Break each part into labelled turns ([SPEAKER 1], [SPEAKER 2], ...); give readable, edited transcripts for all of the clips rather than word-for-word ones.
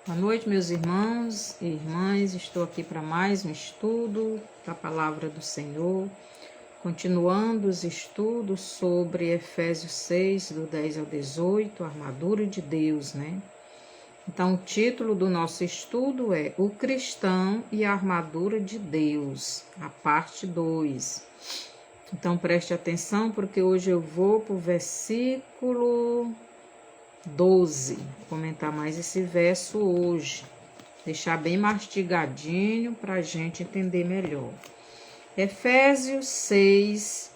[SPEAKER 1] Boa noite, meus irmãos e irmãs. Estou aqui para mais um estudo da Palavra do Senhor, continuando os estudos sobre Efésios 6, do 10 ao 18, a armadura de Deus, né? Então, o título do nosso estudo é O Cristão e a Armadura de Deus, a parte 2. Então, preste atenção, porque hoje eu vou para o versículo 12, vou comentar mais esse verso hoje, deixar bem mastigadinho para a gente entender melhor. Efésios 6,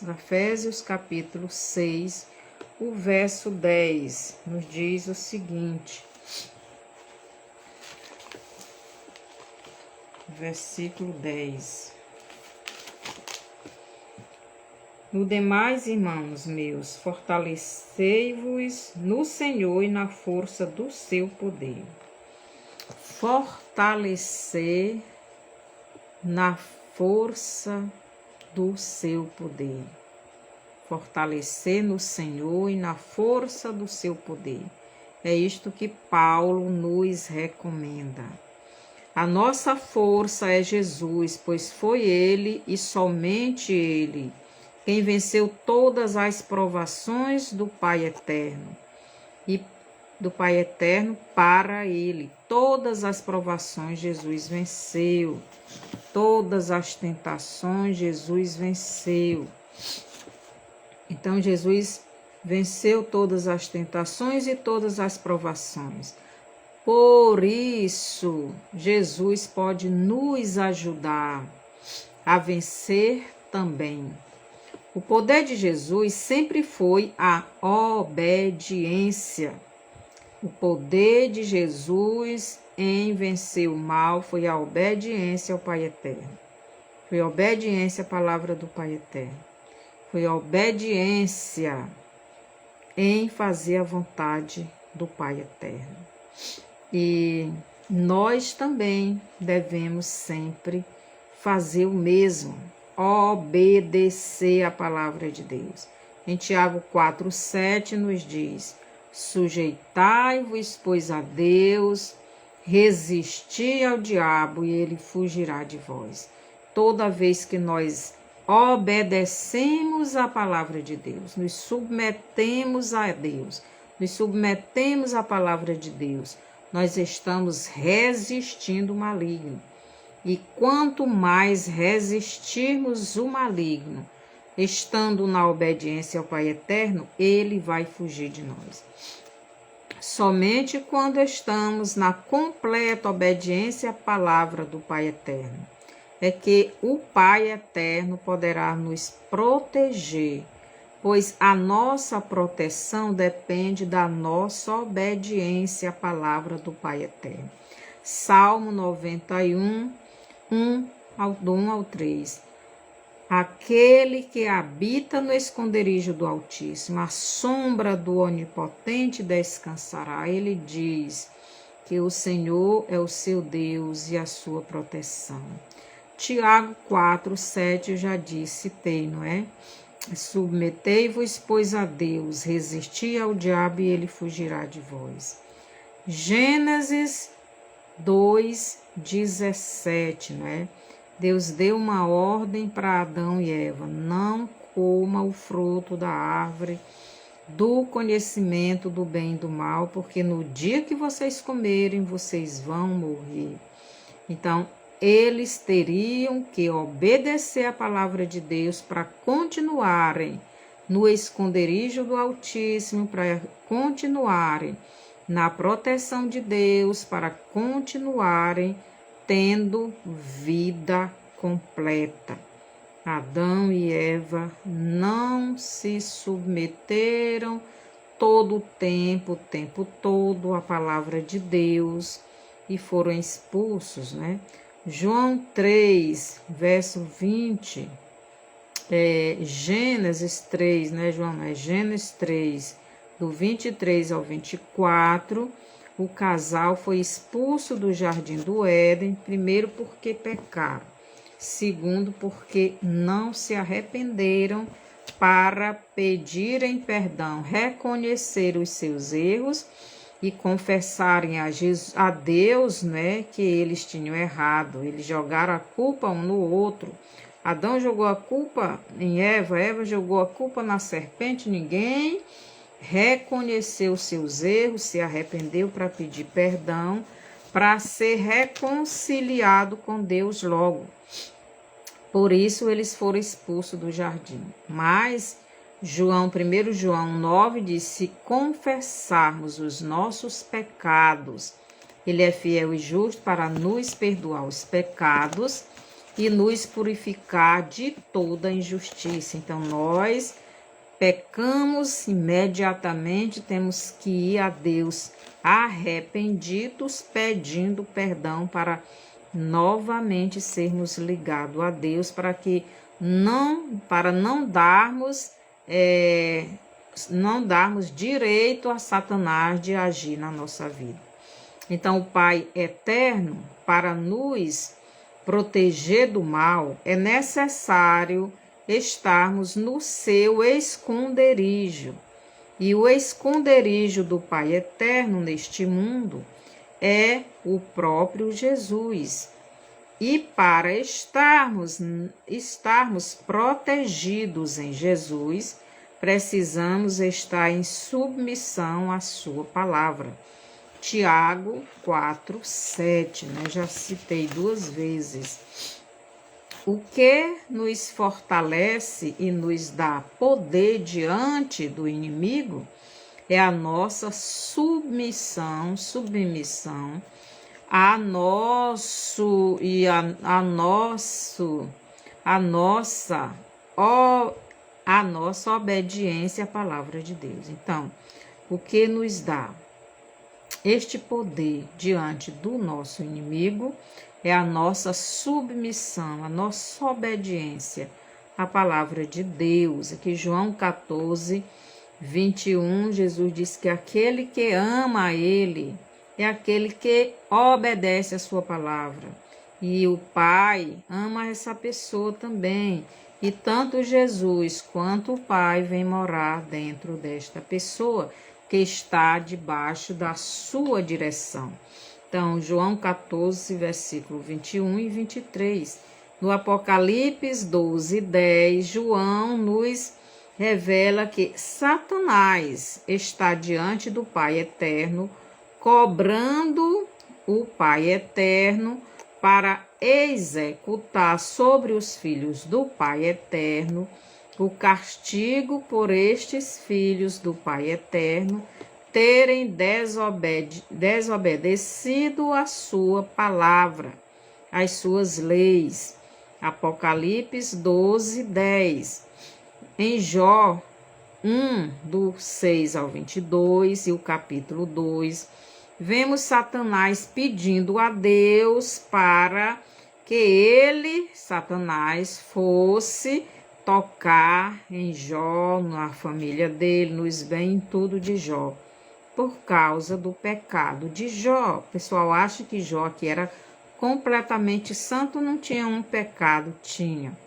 [SPEAKER 1] Efésios capítulo 6, o verso 10, nos diz o seguinte, versículo 10. No demais, irmãos meus, fortalecei-vos no Senhor e na força do seu poder. Fortalecer na força do seu poder. Fortalecer no Senhor e na força do seu poder. É isto que Paulo nos recomenda. A nossa força é Jesus, pois foi Ele e somente Ele quem venceu todas as provações do Pai Eterno e do Pai Eterno para Ele. Todas as provações Jesus venceu, todas as tentações Jesus venceu. Então Jesus venceu todas as tentações e todas as provações. Por isso, Jesus pode nos ajudar a vencer também. O poder de Jesus sempre foi a obediência. O poder de Jesus em vencer o mal foi a obediência ao Pai Eterno. Foi a obediência à palavra do Pai Eterno. Foi a obediência em fazer a vontade do Pai Eterno. E nós também devemos sempre fazer o mesmo. Obedecer a palavra de Deus. Em Tiago 4:7 nos diz: sujeitai-vos, pois, a Deus, resisti ao diabo e ele fugirá de vós. Toda vez que nós obedecemos a palavra de Deus, nos submetemos a Deus, nos submetemos à palavra de Deus, nós estamos resistindo o maligno. E quanto mais resistirmos o maligno, estando na obediência ao Pai Eterno, ele vai fugir de nós. Somente quando estamos na completa obediência à palavra do Pai Eterno, é que o Pai Eterno poderá nos proteger, pois a nossa proteção depende da nossa obediência à palavra do Pai Eterno. Salmo 91, do 1 ao 3. Aquele que habita no esconderijo do Altíssimo, a sombra do Onipotente descansará. Ele diz que o Senhor é o seu Deus e a sua proteção. Tiago 4:7 eu já citei, não é? Submetei-vos, pois, a Deus, resisti ao diabo e ele fugirá de vós. Gênesis 2:17, não é? Deus deu uma ordem para Adão e Eva: não coma o fruto da árvore do conhecimento do bem e do mal, porque no dia que vocês comerem, vocês vão morrer. Então, eles teriam que obedecer a palavra de Deus para continuarem no esconderijo do Altíssimo, para continuarem na proteção de Deus, para continuarem tendo vida completa. Adão e Eva não se submeteram todo o tempo todo à palavra de Deus e foram expulsos, né? João 3, verso 20, Gênesis 3, né, João? Gênesis 3, do 23 ao 24, o casal foi expulso do jardim do Éden, primeiro porque pecaram, segundo porque não se arrependeram para pedirem perdão, reconhecer os seus erros e confessarem a Deus, né, que eles tinham errado. Eles jogaram a culpa um no outro. Adão jogou a culpa em Eva, Eva jogou a culpa na serpente. Ninguém reconheceu seus erros, se arrependeu para pedir perdão, para ser reconciliado com Deus logo. Por isso eles foram expulsos do jardim. Mas 1 João 9 diz: se confessarmos os nossos pecados, Ele é fiel e justo para nos perdoar os pecados e nos purificar de toda injustiça. Então, nós pecamos imediatamente, temos que ir a Deus arrependidos, pedindo perdão para novamente sermos ligados a Deus, para não darmos direito a Satanás de agir na nossa vida. Então, o Pai eterno, para nos proteger do mal, é necessário estarmos no seu esconderijo. E o esconderijo do Pai eterno neste mundo é o próprio Jesus. E para estarmos protegidos em Jesus, precisamos estar em submissão à sua palavra. Tiago 4:7, né? Já citei 2 vezes. O que nos fortalece e nos dá poder diante do inimigo é a nossa submissão a nossa obediência à palavra de Deus. Então, o que nos dá este poder diante do nosso inimigo é a nossa submissão, a nossa obediência à palavra de Deus. Aqui João 14:21, Jesus diz que aquele que ama a Ele é aquele que obedece a sua palavra. E o Pai ama essa pessoa também. E tanto Jesus quanto o Pai vem morar dentro desta pessoa que está debaixo da sua direção. Então, João 14, versículo 21 e 23. No Apocalipse 12:10, João nos revela que Satanás está diante do Pai eterno, cobrando o Pai eterno para executar sobre os filhos do Pai eterno o castigo por estes filhos do Pai eterno terem desobedecido a sua palavra, as suas leis. Apocalipse 12:10. Em Jó 1, do 6 ao 22 e o capítulo 2, vemos Satanás pedindo a Deus para que ele, Satanás, fosse tocar em Jó, na família dele, nos bens, tudo de Jó, por causa do pecado de Jó. O pessoal acha que Jó, que era completamente santo, não tinha um pecado. Tinha.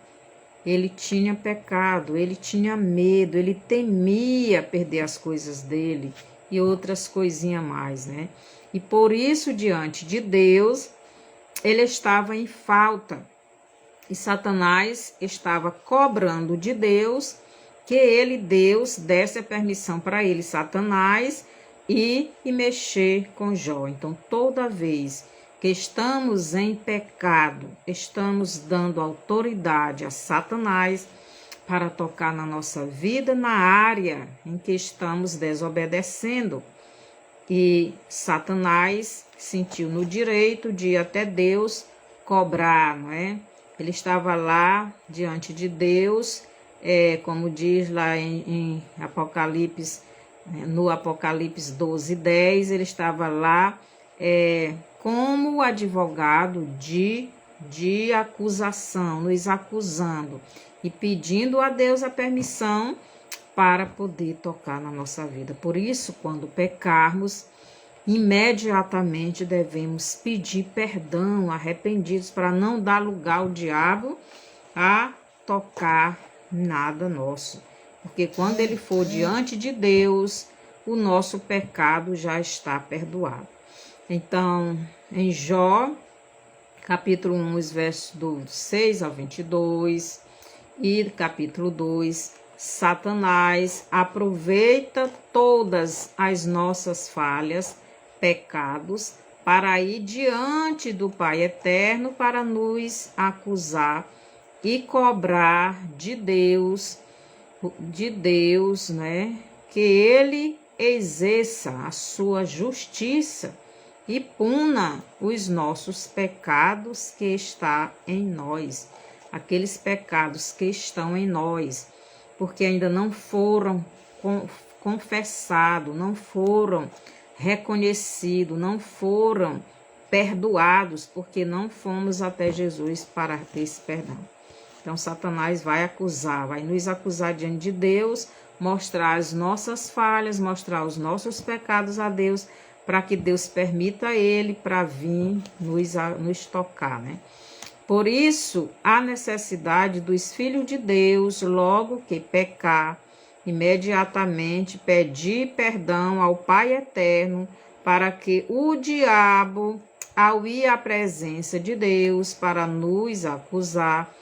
[SPEAKER 1] Ele tinha pecado, ele tinha medo, ele temia perder as coisas dele e outras coisinhas mais, né? E por isso, diante de Deus, ele estava em falta. E Satanás estava cobrando de Deus que ele, Deus, desse a permissão para ele, Satanás, ir e mexer com Jó. Então, toda vez que estamos em pecado, estamos dando autoridade a Satanás para tocar na nossa vida, na área em que estamos desobedecendo. E Satanás sentiu no direito de ir até Deus cobrar, não é? Ele estava lá diante de Deus, como diz lá em Apocalipse, no Apocalipse 12:10, ele estava lá como advogado de acusação, nos acusando e pedindo a Deus a permissão para poder tocar na nossa vida. Por isso, quando pecarmos, imediatamente devemos pedir perdão, arrependidos, para não dar lugar ao diabo a tocar nada nosso. Porque quando ele for diante de Deus, o nosso pecado já está perdoado. Então, em Jó, capítulo 1, os versos do 6 ao 22 e capítulo 2, Satanás aproveita todas as nossas falhas, pecados, para ir diante do Pai Eterno para nos acusar e cobrar de Deus, né, que Ele exerça a sua justiça e puna os nossos pecados que está em nós, aqueles pecados que estão em nós, porque ainda não foram confessados, não foram reconhecidos, não foram perdoados, porque não fomos até Jesus para ter esse perdão. Então, Satanás vai nos acusar diante de Deus, mostrar as nossas falhas, mostrar os nossos pecados a Deus, para que Deus permita ele para vir nos tocar, né? Por isso, a necessidade dos filhos de Deus, logo que pecar, imediatamente pedir perdão ao Pai Eterno, para que o diabo, ao ir à presença de Deus para nos acusar,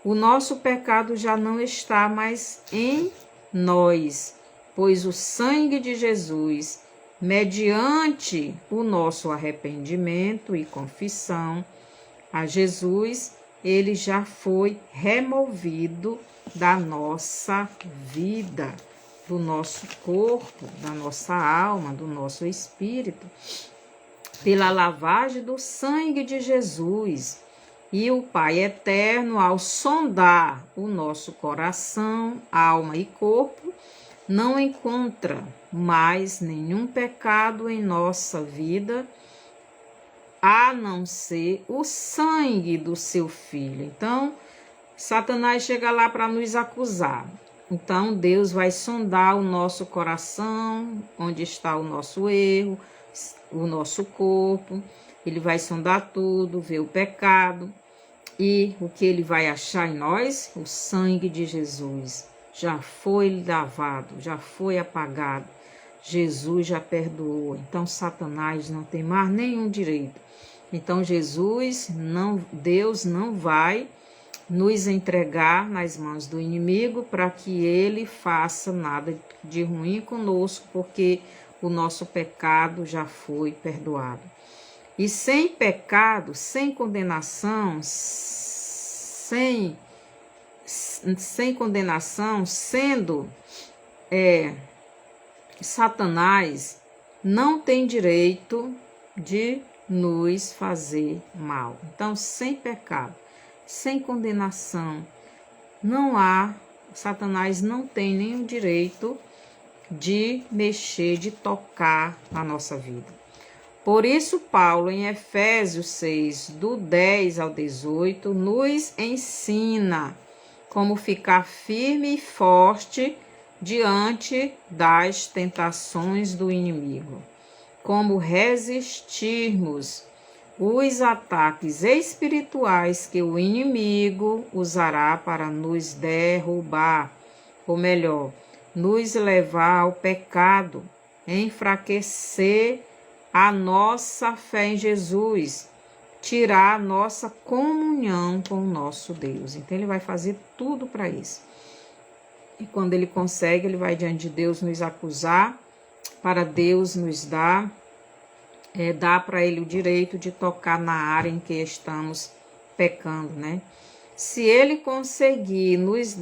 [SPEAKER 1] o nosso pecado já não está mais em nós, pois o sangue de Jesus, mediante o nosso arrependimento e confissão a Jesus, ele já foi removido da nossa vida, do nosso corpo, da nossa alma, do nosso espírito, pela lavagem do sangue de Jesus. E o Pai Eterno, ao sondar o nosso coração, alma e corpo, não encontra mais nenhum pecado em nossa vida, a não ser o sangue do seu Filho. Então, Satanás chega lá para nos acusar. Então, Deus vai sondar o nosso coração, onde está o nosso erro, o nosso corpo. Ele vai sondar tudo, ver o pecado. E o que ele vai achar em nós? O sangue de Jesus. Já foi lavado, já foi apagado. Jesus já perdoou. Então, Satanás não tem mais nenhum direito. Então, Deus não vai nos entregar nas mãos do inimigo para que ele faça nada de ruim conosco, porque o nosso pecado já foi perdoado. E sem pecado, sem condenação, sem condenação, sendo Satanás, não tem direito de nos fazer mal. Então, sem pecado, sem condenação, Satanás não tem nenhum direito de mexer, de tocar na nossa vida. Por isso, Paulo, em Efésios 6, do 10 ao 18, nos ensina como ficar firme e forte diante das tentações do inimigo, como resistirmos os ataques espirituais que o inimigo usará para nos derrubar, ou melhor, nos levar ao pecado, enfraquecer a nossa fé em Jesus, tirar a nossa comunhão com o nosso Deus. Então, ele vai fazer tudo para isso. E quando ele consegue, ele vai diante de Deus nos acusar, para Deus nos dar para ele o direito de tocar na área em que estamos pecando, né? Se ele conseguir nos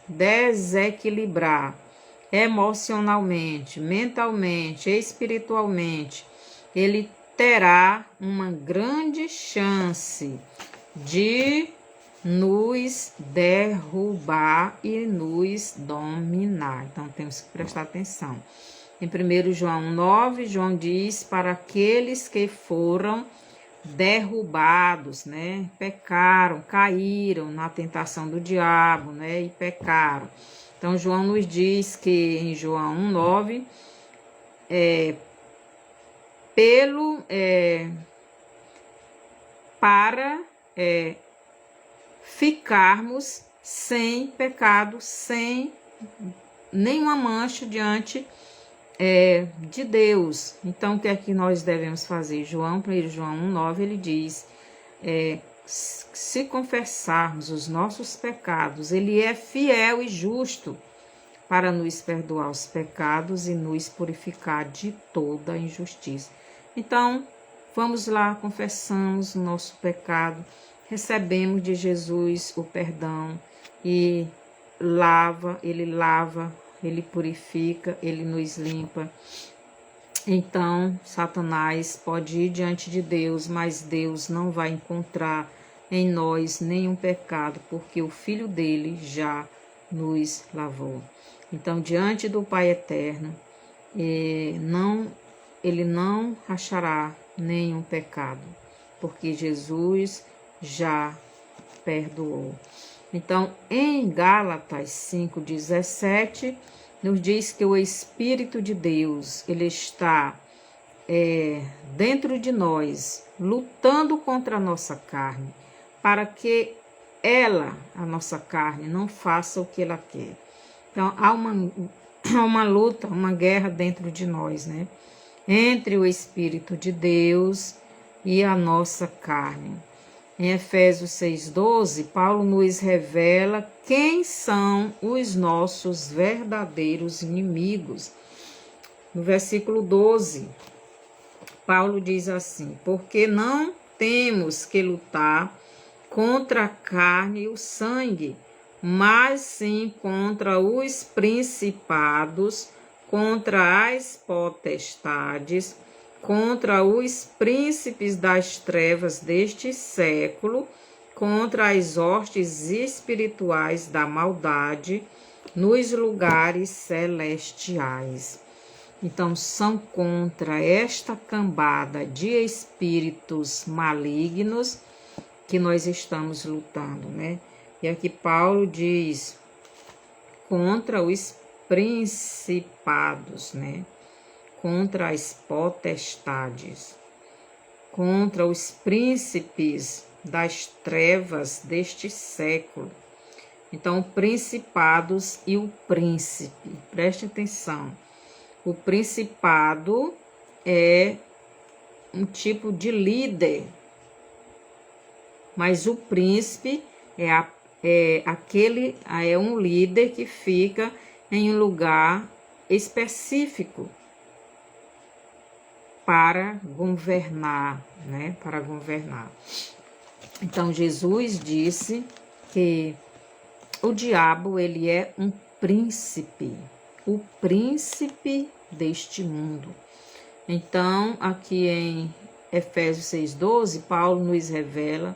[SPEAKER 1] desequilibrar emocionalmente, mentalmente, espiritualmente, ele terá uma grande chance de nos derrubar e nos dominar. Então, temos que prestar atenção. Em 1 João 9, João diz para aqueles que foram derrubados, né? Pecaram, caíram na tentação do diabo, né? E pecaram. Então, João nos diz que em João 1,9, para ficarmos sem pecado, sem nenhuma mancha diante de Deus. Então, o que é que nós devemos fazer? 1 João 1,9, ele diz, se confessarmos os nossos pecados, ele é fiel e justo para nos perdoar os pecados e nos purificar de toda injustiça. Então, vamos lá, confessamos o nosso pecado, recebemos de Jesus o perdão e ele lava, ele purifica, ele nos limpa. Então, Satanás pode ir diante de Deus, mas Deus não vai encontrar em nós nenhum pecado, porque o Filho dele já nos lavou. Então, diante do Pai Eterno, ele não achará nenhum pecado, porque Jesus já perdoou. Então, em Gálatas 5,17, nos diz que o Espírito de Deus, ele está dentro de nós, lutando contra a nossa carne, para que a nossa carne, não faça o que ela quer. Então, há uma luta, uma guerra dentro de nós, né? Entre o Espírito de Deus e a nossa carne. Em Efésios 6,12, Paulo nos revela quem são os nossos verdadeiros inimigos. No versículo 12, Paulo diz assim: porque não temos que lutar contra a carne e o sangue, mas sim contra os principados, contra as potestades, contra os príncipes das trevas deste século, contra as hostes espirituais da maldade nos lugares celestiais. Então, são contra esta cambada de espíritos malignos que nós estamos lutando, né? E aqui Paulo diz contra os principados, né? Contra as potestades, contra os príncipes das trevas deste século. Então, principados e o príncipe, preste atenção. O principado é um tipo de líder, mas o príncipe é um líder que fica em um lugar específico para governar, né? Para governar. Então, Jesus disse que o diabo, ele é um príncipe, o príncipe deste mundo. Então, aqui em Efésios 6,12, Paulo nos revela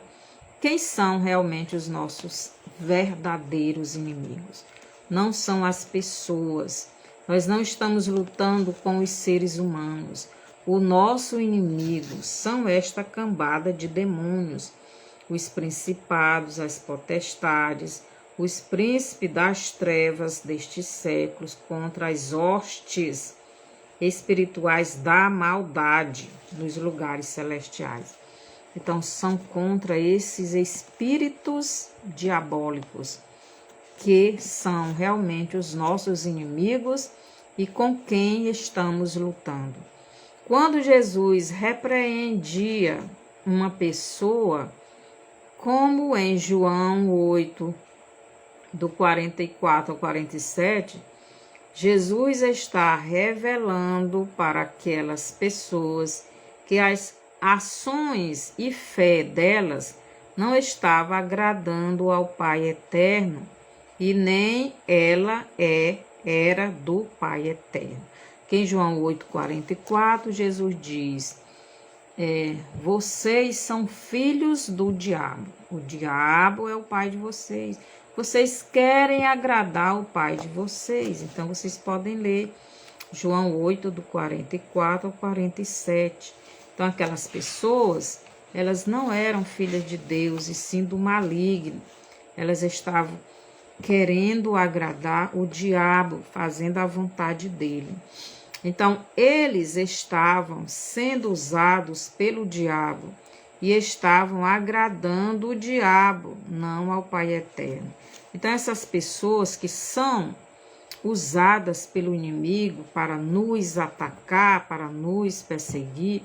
[SPEAKER 1] quem são realmente os nossos verdadeiros inimigos. Não são as pessoas. Nós não estamos lutando com os seres humanos. O nosso inimigo são esta cambada de demônios, os principados, as potestades, os príncipes das trevas destes séculos, contra as hostes espirituais da maldade nos lugares celestiais. Então, são contra esses espíritos diabólicos, que são realmente os nossos inimigos e com quem estamos lutando. Quando Jesus repreendia uma pessoa, como em João 8, do 44 ao 47, Jesus está revelando para aquelas pessoas que as ações e fé delas não estava agradando ao Pai Eterno e nem ela era do Pai Eterno. Que em João 8,44, Jesus diz, vocês são filhos do diabo. O diabo é o pai de vocês. Vocês querem agradar o pai de vocês. Então, vocês podem ler João 8, do 44 ao 47. Então, aquelas pessoas, elas não eram filhas de Deus, e sim do maligno. Elas estavam querendo agradar o diabo, fazendo a vontade dele. Então, eles estavam sendo usados pelo diabo e estavam agradando o diabo, não ao Pai Eterno. Então, essas pessoas que são usadas pelo inimigo para nos atacar, para nos perseguir,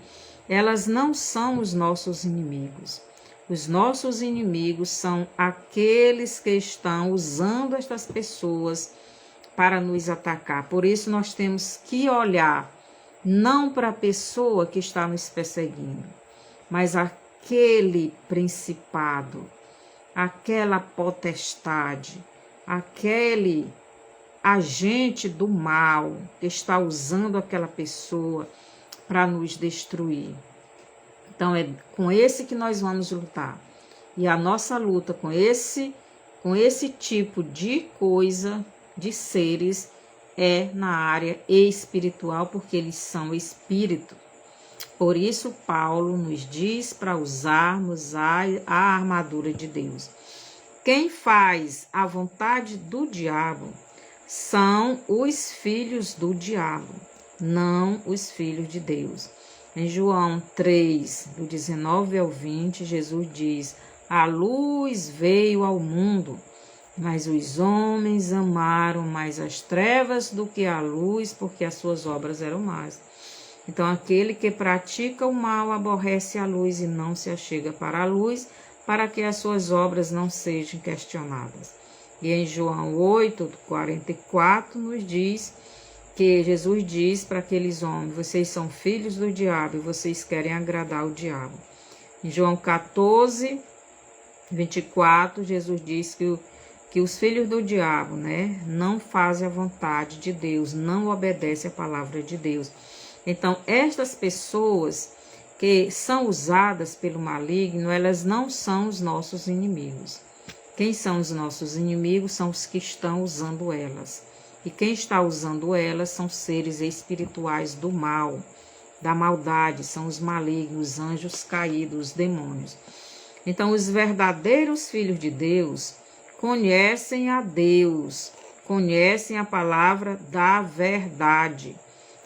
[SPEAKER 1] elas não são os nossos inimigos. Os nossos inimigos são aqueles que estão usando estas pessoas para nos atacar. Por isso nós temos que olhar não para a pessoa que está nos perseguindo, mas aquele principado, aquela potestade, aquele agente do mal que está usando aquela pessoa para nos destruir. Então é com esse que nós vamos lutar. E a nossa luta com esse tipo de coisa, de seres, é na área espiritual, porque eles são espírito. Por isso Paulo nos diz para usarmos a armadura de Deus. Quem faz a vontade do diabo são os filhos do diabo, não os filhos de Deus. Em João 3, do 19 ao 20, Jesus diz: a luz veio ao mundo, mas os homens amaram mais as trevas do que a luz, porque as suas obras eram más. Então, aquele que pratica o mal aborrece a luz e não se achega para a luz, para que as suas obras não sejam questionadas. E em João 8, 44, nos diz que Jesus diz para aqueles homens: vocês são filhos do diabo e vocês querem agradar o diabo. Em João 14, 24, Jesus diz que os filhos do diabo, não fazem a vontade de Deus, não obedecem a palavra de Deus. Então, estas pessoas que são usadas pelo maligno, elas não são os nossos inimigos. Quem são os nossos inimigos são os que estão usando elas. E quem está usando elas são seres espirituais do mal, da maldade, são os malignos, os anjos caídos, os demônios. Então, os verdadeiros filhos de Deus conhecem a Deus, conhecem a palavra da verdade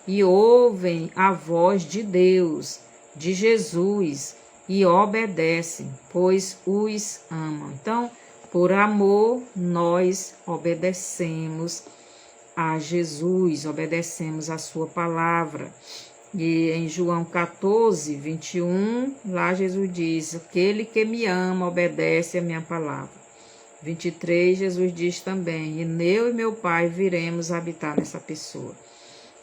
[SPEAKER 1] e ouvem a voz de Deus, de Jesus, e obedecem, pois os amam. Então, por amor, nós obedecemos a Jesus, obedecemos a sua palavra. E em João 14, 21, lá Jesus diz: aquele que me ama obedece a minha palavra. 23, Jesus diz também: e eu e meu Pai viremos habitar nessa pessoa.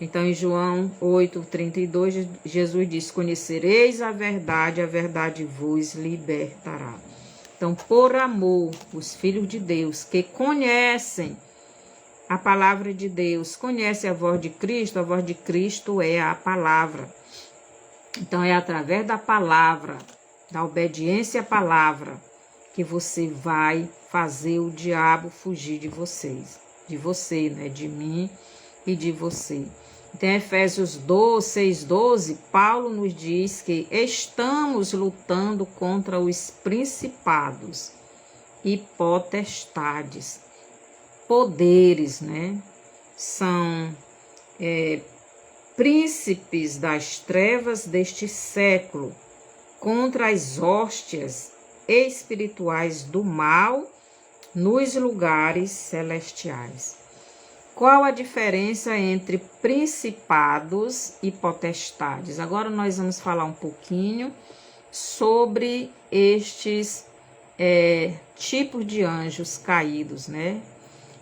[SPEAKER 1] Então, em João 8, 32, Jesus diz: conhecereis a verdade vos libertará. Então, por amor, os filhos de Deus que conhecem a palavra de Deus, conhecem a voz de Cristo é a palavra. Então, é através da palavra, da obediência à palavra, que você vai fazer o diabo fugir de vocês, de você, de mim e de você. Então, em Efésios 6, 12, Paulo nos diz que estamos lutando contra os principados e potestades, poderes, São príncipes das trevas deste século contra as hóstias espirituais do mal nos lugares celestiais. Qual a diferença entre principados e potestades? Agora nós vamos falar um pouquinho sobre estes tipos de anjos caídos,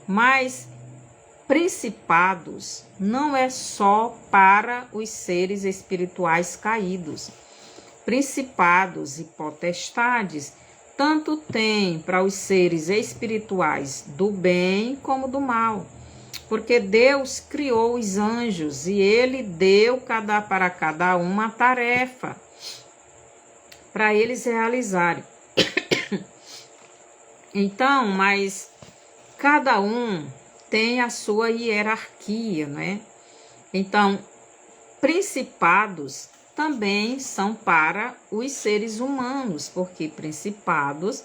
[SPEAKER 1] Mas principados não é só para os seres espirituais caídos. Principados e potestades tanto tem para os seres espirituais do bem como do mal. Porque Deus criou os anjos e Ele deu para cada um uma tarefa para eles realizarem. Então, mas cada um tem a sua hierarquia, Então, principados também são para os seres humanos, porque principados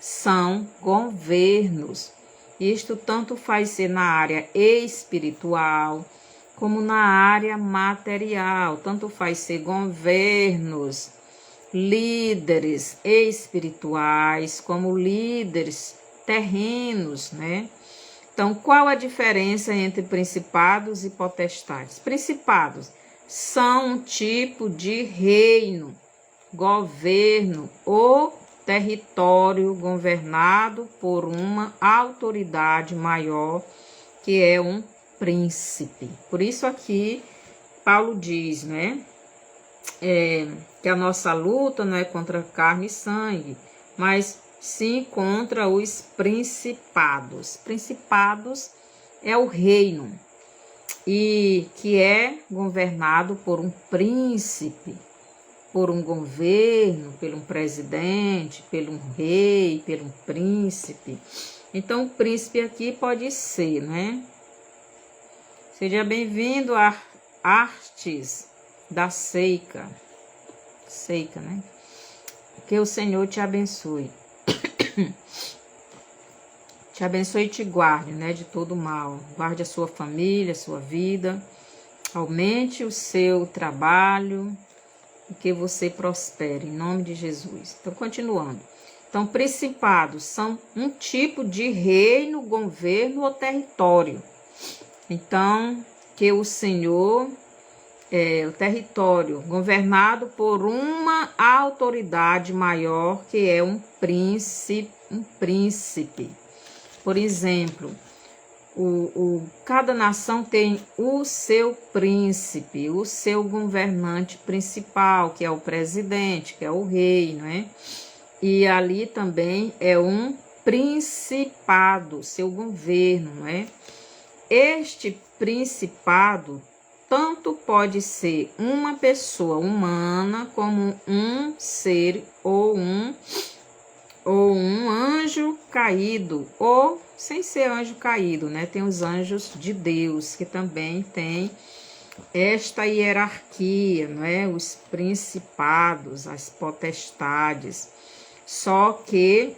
[SPEAKER 1] são governos. Isto tanto faz ser na área espiritual, como na área material, tanto faz ser governos, líderes espirituais, como líderes terrenos, Então, qual a diferença entre principados e potestades? Principados são um tipo de reino, governo ou território governado por uma autoridade maior, que é um príncipe. Por isso aqui Paulo diz, né, que a nossa luta não é contra carne e sangue, mas sim contra os principados. Principados é o reino, e que é governado por um príncipe, por um governo, por um presidente, por um rei, por um príncipe. Então, o príncipe aqui pode ser, né? Seja bem-vindo a Artes da Seica. Seica, né? Que o Senhor te abençoe. Te abençoe e te guarde, né, de todo mal. Guarde a sua família, a sua vida. Aumente o seu trabalho e que você prospere, em nome de Jesus. Então, continuando. Então, principados são um tipo de reino, governo ou território. Então, que o Senhor, o território governado por uma autoridade maior, que é um príncipe. Por exemplo, cada nação tem o seu príncipe, o seu governante principal, que é o presidente, que é o rei, não é? E ali também é um principado, seu governo, não é? Este principado tanto pode ser uma pessoa humana como um ser ou um anjo caído, ou sem ser anjo caído, né? Tem os anjos de Deus, que também tem esta hierarquia, não é? Os principados, as potestades. Só que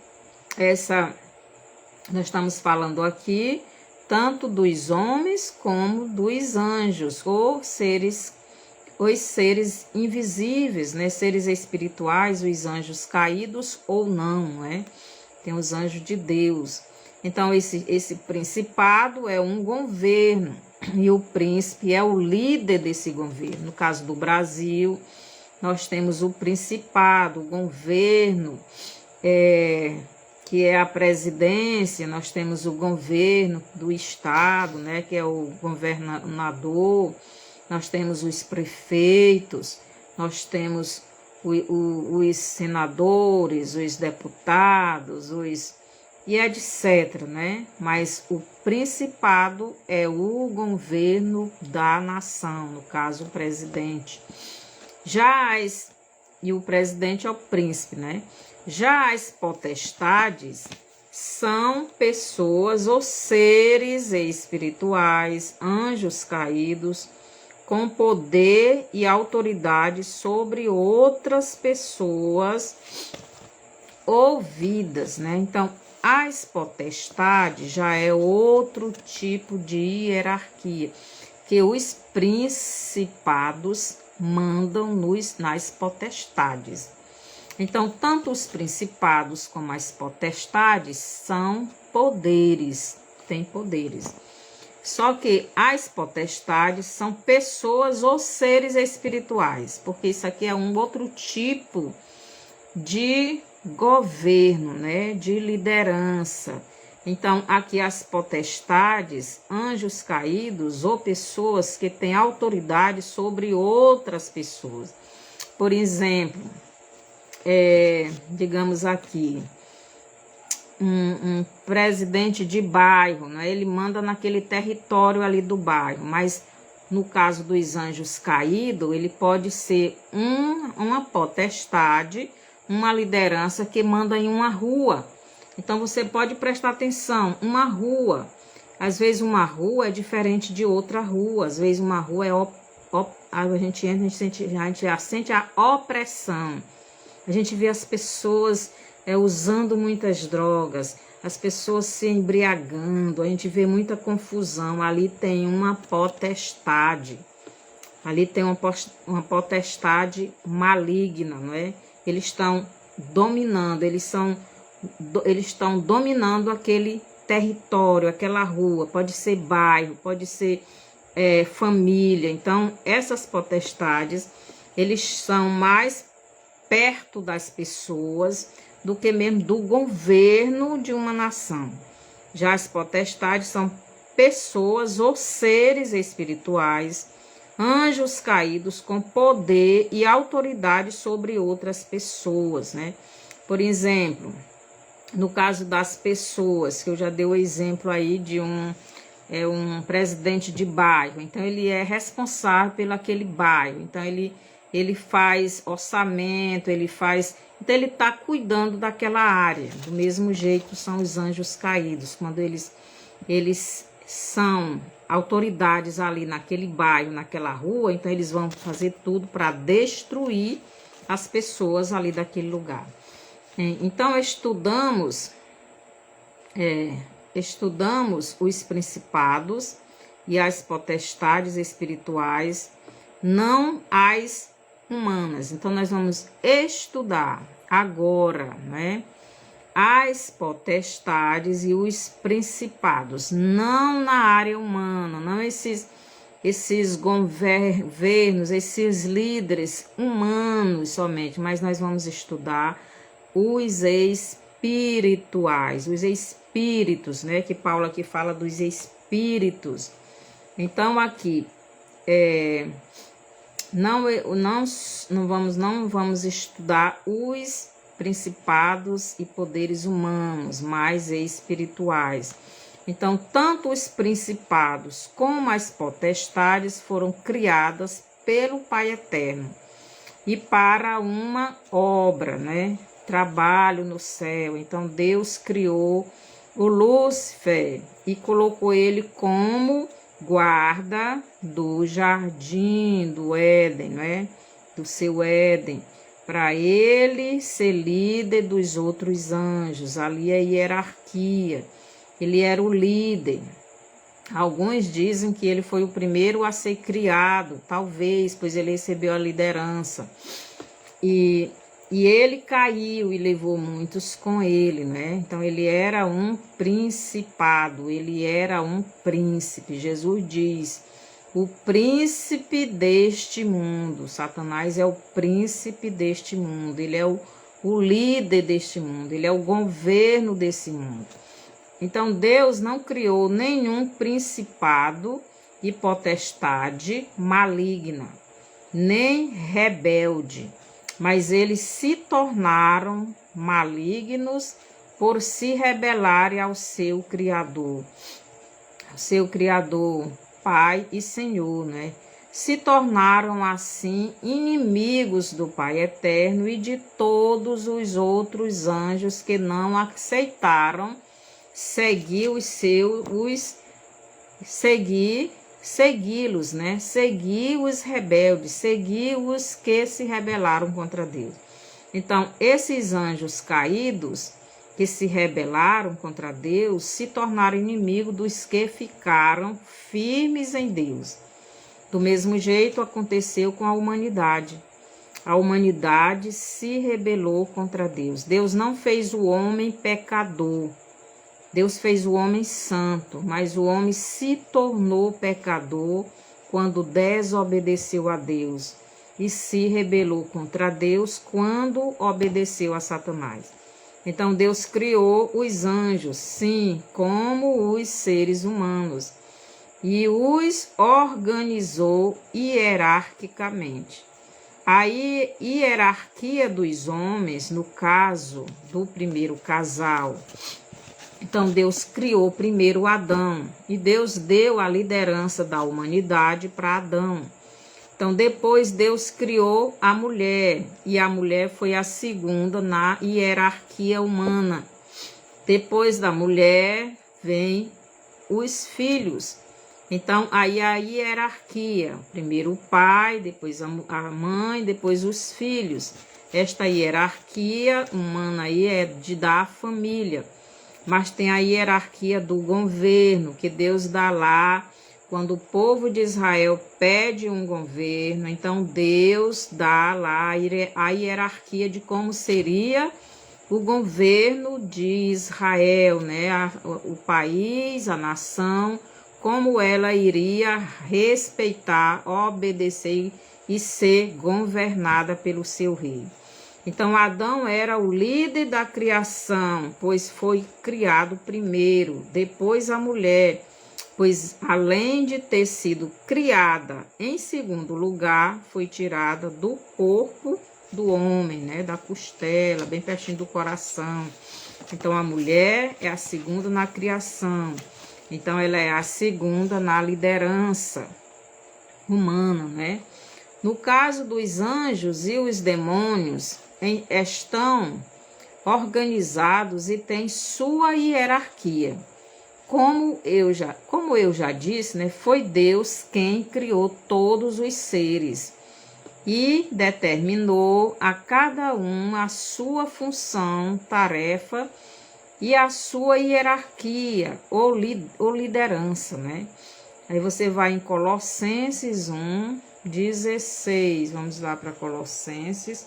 [SPEAKER 1] nós estamos falando aqui tanto dos homens como dos anjos, ou os seres invisíveis, né? Seres espirituais, os anjos caídos ou não, né? Tem os anjos de Deus. Então, esse principado é um governo, e o príncipe é o líder desse governo. No caso do Brasil, nós temos o principado, o governo, que é a presidência, nós temos o governo do estado, né, que é o governador, nós temos os prefeitos, nós temos os senadores, os deputados, e etc, né? Mas o principado é o governo da nação, no caso o presidente. E o presidente é o príncipe, né? Já as potestades são pessoas ou seres espirituais, anjos caídos, com poder e autoridade sobre outras pessoas ou vidas, né? Então, as potestades já é outro tipo de hierarquia, que os principados mandam nas potestades. Então, tanto os principados como as potestades são poderes, têm poderes. Só que as potestades são pessoas ou seres espirituais, porque isso aqui é um outro tipo de governo, né, de liderança. Então, aqui as potestades, anjos caídos ou pessoas que têm autoridade sobre outras pessoas. Por exemplo, digamos aqui, um presidente de bairro, né? Ele manda naquele território ali do bairro, mas no caso dos anjos caídos, ele pode ser uma potestade, uma liderança que manda em uma rua. Então você pode prestar atenção, uma rua, às vezes uma rua é diferente de outra rua, às vezes uma rua a gente já sente a opressão. A gente vê as pessoas usando muitas drogas, as pessoas se embriagando, a gente vê muita confusão. Ali tem uma potestade, ali tem uma potestade maligna, não é? Eles estão dominando, eles estão dominando aquele território, aquela rua, pode ser bairro, pode ser família. Então, essas potestades, eles são mais perto das pessoas do que mesmo do governo de uma nação. Já as potestades são pessoas ou seres espirituais, anjos caídos com poder e autoridade sobre outras pessoas, né? Por exemplo, no caso das pessoas, que eu já dei o exemplo aí de um presidente de bairro, então ele é responsável pelo aquele bairro, então ele faz orçamento, então ele está cuidando daquela área. Do mesmo jeito são os anjos caídos, quando eles são autoridades ali naquele bairro, naquela rua, então eles vão fazer tudo para destruir as pessoas ali daquele lugar. Então estudamos os principados e as potestades espirituais, não as humanas. Então nós vamos estudar agora, né, as potestades e os principados, não na área humana, não esses governos, esses líderes humanos somente, mas nós vamos estudar os espirituais, os espíritos, né? Que Paulo aqui fala dos espíritos. Então aqui não vamos estudar os principados e poderes humanos, mas espirituais. Então, tanto os principados como as potestades foram criadas pelo Pai Eterno e para uma obra, né? Trabalho no céu. Então, Deus criou o Lúcifer e colocou ele como guarda do jardim do Éden, né? Do seu Éden, para ele ser líder dos outros anjos. Ali é a hierarquia, ele era o líder. Alguns dizem que ele foi o primeiro a ser criado, talvez, pois ele recebeu a liderança. E ele caiu e levou muitos com ele, né? Então ele era um principado, ele era um príncipe. Jesus diz: o príncipe deste mundo. Satanás é o príncipe deste mundo, ele é o líder deste mundo, ele é o governo desse mundo. Então Deus não criou nenhum principado e potestade maligna, nem rebelde, mas eles se tornaram malignos por se rebelarem ao seu Criador. Pai e Senhor, né? Se tornaram assim inimigos do Pai Eterno e de todos os outros anjos que não aceitaram segui-los, né? Seguir os rebeldes, seguir os que se rebelaram contra Deus. Então, esses anjos caídos que se rebelaram contra Deus se tornaram inimigos dos que ficaram firmes em Deus. Do mesmo jeito aconteceu com a humanidade. A humanidade se rebelou contra Deus. Deus não fez o homem pecador. Deus fez o homem santo, mas o homem se tornou pecador quando desobedeceu a Deus e se rebelou contra Deus quando obedeceu a Satanás. Então Deus criou os anjos, sim, como os seres humanos, e os organizou hierarquicamente. A hierarquia dos homens, no caso do primeiro casal, então Deus criou primeiro Adão e Deus deu a liderança da humanidade para Adão. Então depois Deus criou a mulher e a mulher foi a segunda na hierarquia humana. Depois da mulher vem os filhos. Então aí a hierarquia, primeiro o pai, depois a mãe, depois os filhos. Esta hierarquia humana aí é de dar família. Mas tem a hierarquia do governo, que Deus dá lá, quando o povo de Israel pede um governo, então Deus dá lá a hierarquia de como seria o governo de Israel, né? O país, a nação, como ela iria respeitar, obedecer e ser governada pelo seu rei. Então, Adão era o líder da criação, pois foi criado primeiro, depois a mulher, pois além de ter sido criada em segundo lugar, foi tirada do corpo do homem, né, da costela, bem pertinho do coração. Então, a mulher é a segunda na criação. Então, ela é a segunda na liderança humana, né? No caso dos anjos e os demônios, estão organizados e têm sua hierarquia. Como eu já disse, né, foi Deus quem criou todos os seres e determinou a cada um a sua função, tarefa e a sua hierarquia ou liderança, né? Aí você vai em Colossenses 1:16. Vamos lá para Colossenses,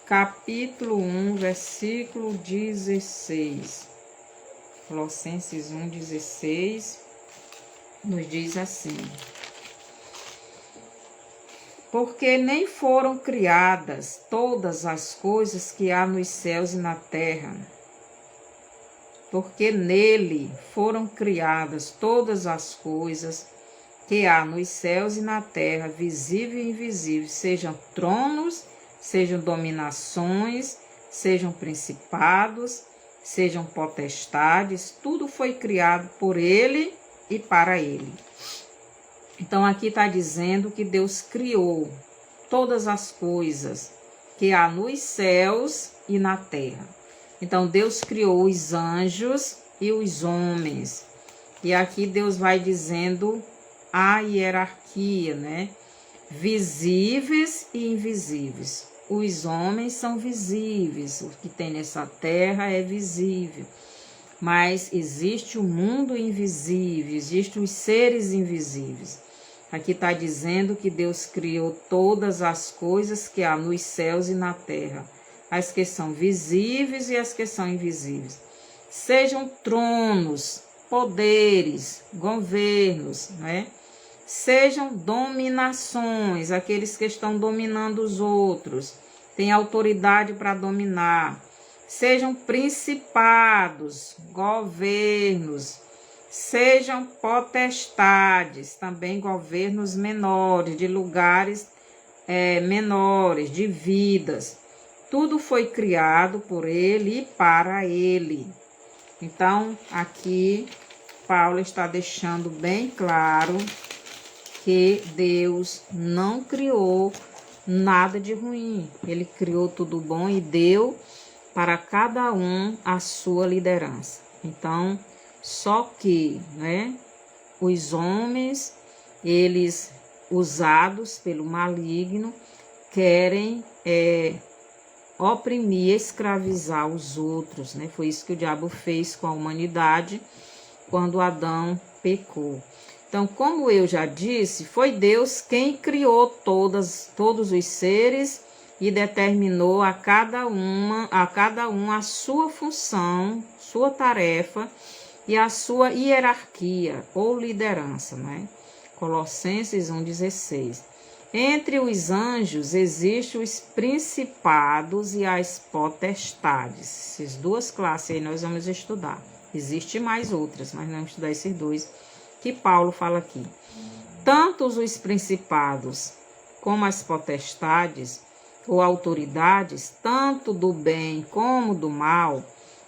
[SPEAKER 1] capítulo 1, versículo 16. Colossenses 1:16 nos diz assim: porque nem foram criadas todas as coisas que há nos céus e na terra, porque nele foram criadas todas as coisas que há nos céus e na terra, visível e invisível, sejam tronos, sejam dominações, sejam principados, sejam potestades, tudo foi criado por ele e para ele. Então aqui está dizendo que Deus criou todas as coisas que há nos céus e na terra. Então Deus criou os anjos e os homens. E aqui Deus vai dizendo a hierarquia, né? Visíveis e invisíveis. Os homens são visíveis, o que tem nessa terra é visível. Mas existe o mundo invisível, existem os seres invisíveis. Aqui está dizendo que Deus criou todas as coisas que há nos céus e na terra, as que são visíveis e as que são invisíveis. Sejam tronos, poderes, governos, né? Sejam dominações, aqueles que estão dominando os outros, têm autoridade para dominar. Sejam principados, governos, sejam potestades, também governos menores, de lugares menores, de vidas. Tudo foi criado por ele e para ele. Então, aqui, Paulo está deixando bem claro que Deus não criou nada de ruim. Ele criou tudo bom e deu para cada um a sua liderança. Então, só que, né, os homens, eles, usados pelo maligno, querem oprimir, escravizar os outros, né? Foi isso que o diabo fez com a humanidade quando Adão pecou. Então, como eu já disse, foi Deus quem criou todos os seres e determinou a cada um a sua função, sua tarefa e a sua hierarquia ou liderança, né? Colossenses 1:16. Entre os anjos existem os principados e as potestades. Essas duas classes aí nós vamos estudar. Existem mais outras, mas vamos estudar esses dois que Paulo fala aqui. Tanto os principados como as potestades ou autoridades, tanto do bem como do mal,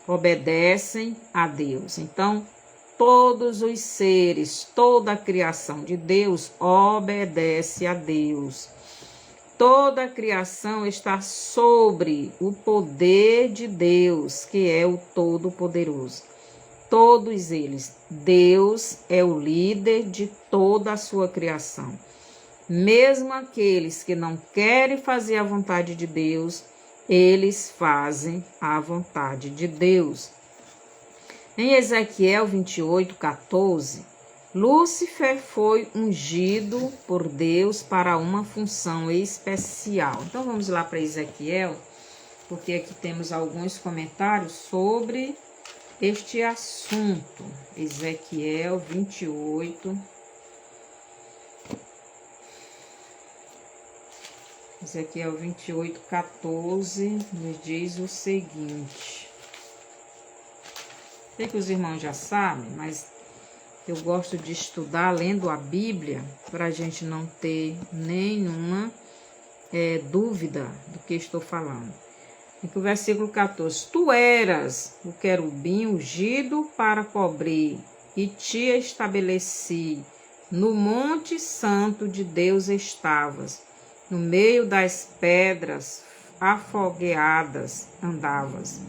[SPEAKER 1] obedecem a Deus. Então, todos os seres, toda a criação de Deus obedece a Deus. Toda a criação está sobre o poder de Deus, que é o Todo-Poderoso. Todos eles, Deus é o líder de toda a sua criação. Mesmo aqueles que não querem fazer a vontade de Deus, eles fazem a vontade de Deus. Em Ezequiel 28:14, Lúcifer foi ungido por Deus para uma função especial. Então vamos lá para Ezequiel, porque aqui temos alguns comentários sobre este assunto. Ezequiel 28. Ezequiel 28, 14, nos diz o seguinte. Sei que os irmãos já sabem, mas eu gosto de estudar lendo a Bíblia para a gente não ter nenhuma dúvida do que estou falando. Aqui o versículo 14. Tu eras o querubim ungido para cobrir, e te estabeleci. No monte santo de Deus estavas, no meio das pedras afogueadas andavas.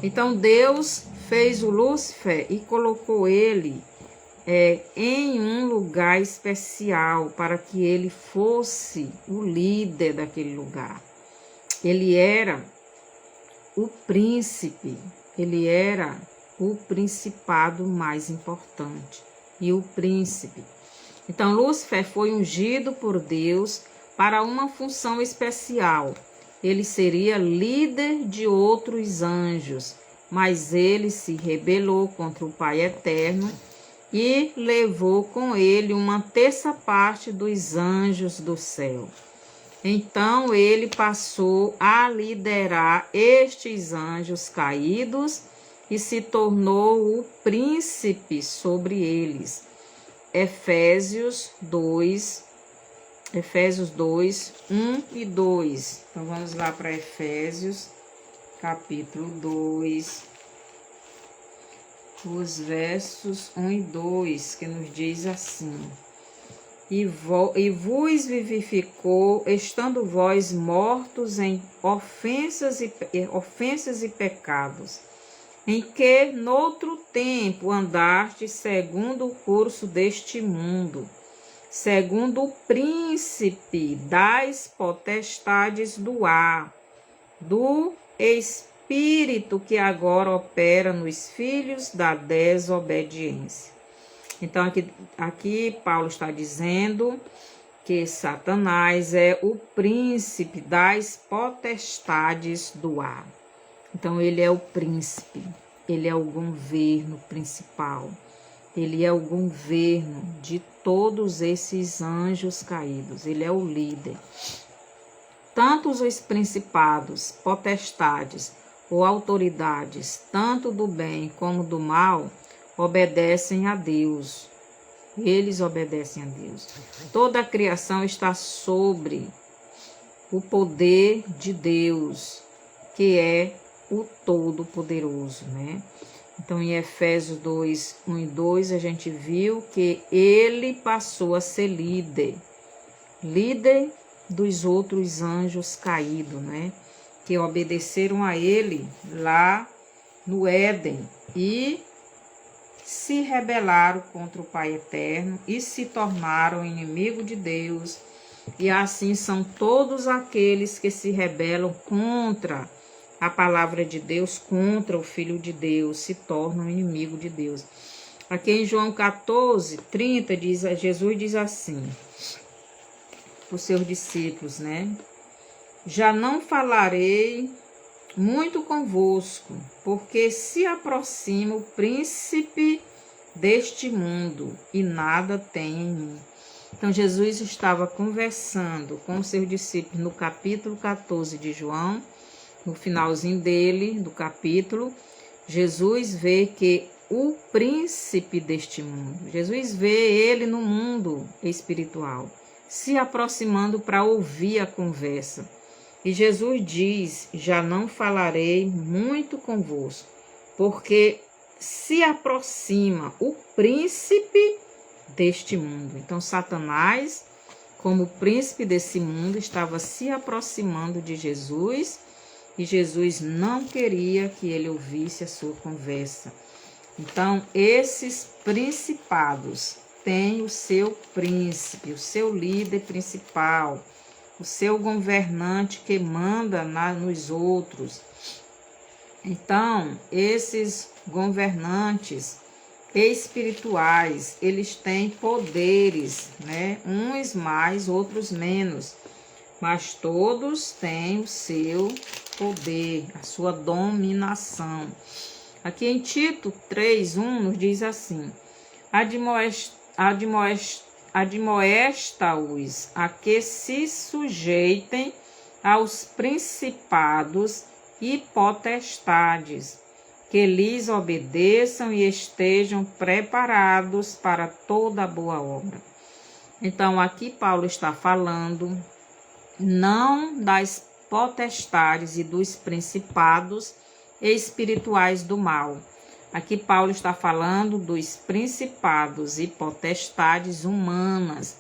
[SPEAKER 1] Então Deus fez o Lúcifer e colocou ele em um lugar especial para que ele fosse o líder daquele lugar. Ele era o príncipe, ele era o principado mais importante e o príncipe. Então Lúcifer foi ungido por Deus para uma função especial. Ele seria líder de outros anjos, mas ele se rebelou contra o Pai Eterno e levou com ele uma terça parte dos anjos do céu. Então ele passou a liderar estes anjos caídos e se tornou o príncipe sobre eles. Efésios 2, 1 e 2. Então vamos lá para Efésios, capítulo 2, os versos 1 e 2, que nos diz assim: E vos vivificou, estando vós mortos em ofensas e pecados, em que noutro tempo andaste segundo o curso deste mundo, segundo o príncipe das potestades do ar, do espírito que agora opera nos filhos da desobediência. Então, aqui Paulo está dizendo que Satanás é o príncipe das potestades do ar. Então, ele é o príncipe, ele é o governo principal, ele é o governo de todos esses anjos caídos, ele é o líder. Tanto os principados, potestades ou autoridades, tanto do bem como do mal, obedecem a Deus. Eles obedecem a Deus. Toda a criação está sobre o poder de Deus, que é o Todo-Poderoso, né? Então, em Efésios 2, 1 e 2, a gente viu que ele passou a ser líder dos outros anjos caídos, né? Que obedeceram a ele lá no Éden e se rebelaram contra o Pai Eterno e se tornaram inimigo de Deus. E assim são todos aqueles que se rebelam contra a palavra de Deus, contra o Filho de Deus, se tornam inimigo de Deus. Aqui em João 14, 30, Jesus diz assim, para os seus discípulos, né? Já não falarei muito convosco, porque se aproxima o príncipe deste mundo e nada tem em mim. Então Jesus estava conversando com os seus discípulos no capítulo 14 de João, no finalzinho dele, do capítulo, Jesus vê que o príncipe deste mundo, Jesus vê ele no mundo espiritual, se aproximando para ouvir a conversa. E Jesus diz, já não falarei muito convosco, porque se aproxima o príncipe deste mundo. Então, Satanás, como príncipe desse mundo, estava se aproximando de Jesus e Jesus não queria que ele ouvisse a sua conversa. Então, esses principados têm o seu príncipe, o seu líder principal, o seu governante que manda nos outros. Então, esses governantes espirituais, eles têm poderes, né? Uns mais, outros menos, mas todos têm o seu poder, a sua dominação. Aqui em Tito 3:1 nos diz assim: admoesta-os a que se sujeitem aos principados e potestades, que lhes obedeçam e estejam preparados para toda boa obra. Então, aqui Paulo está falando não das potestades e dos principados espirituais do mal. Aqui Paulo está falando dos principados e potestades humanas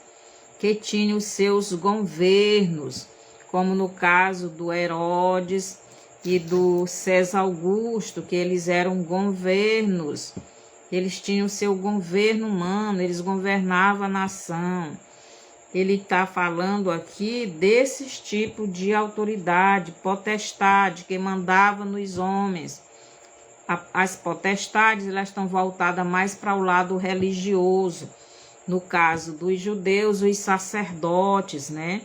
[SPEAKER 1] que tinham os seus governos, como no caso do Herodes e do César Augusto, que eles eram governos. Eles tinham seu governo humano, eles governavam a nação. Ele está falando aqui desses tipos de autoridade, potestade, que mandava nos homens. As potestades, elas estão voltadas mais para o lado religioso. No caso dos judeus, os sacerdotes, né?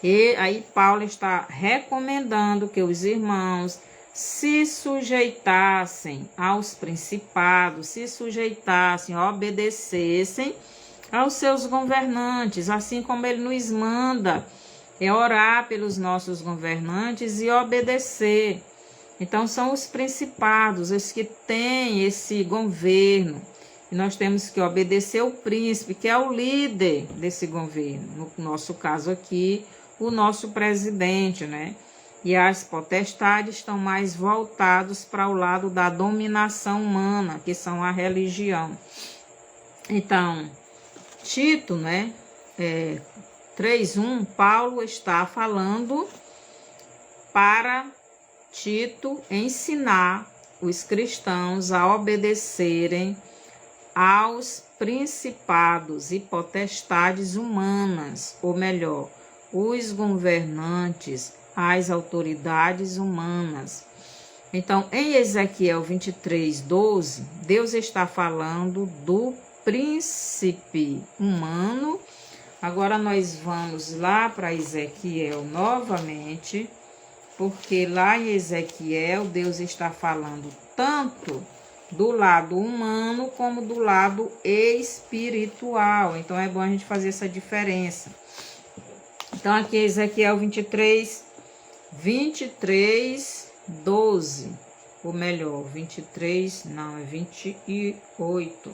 [SPEAKER 1] E aí Paulo está recomendando que os irmãos se sujeitassem aos principados, se sujeitassem, obedecessem aos seus governantes, assim como ele nos manda orar pelos nossos governantes e obedecer. Então são os principados, os que têm esse governo. E nós temos que obedecer o príncipe, que é o líder desse governo. No nosso caso aqui, o nosso presidente, né? E as potestades estão mais voltados para o lado da dominação humana, que são a religião. Então, Tito, né, 3:1, Paulo está falando para Tito ensinar os cristãos a obedecerem aos principados e potestades humanas, ou melhor, os governantes, as autoridades humanas. Então, em Ezequiel 23:12, Deus está falando do príncipe humano. Agora nós vamos lá para Ezequiel novamente, porque lá em Ezequiel Deus está falando tanto do lado humano como do lado espiritual. Então é bom a gente fazer essa diferença. Então aqui Ezequiel 23:12, ou melhor, 23, não, é 28.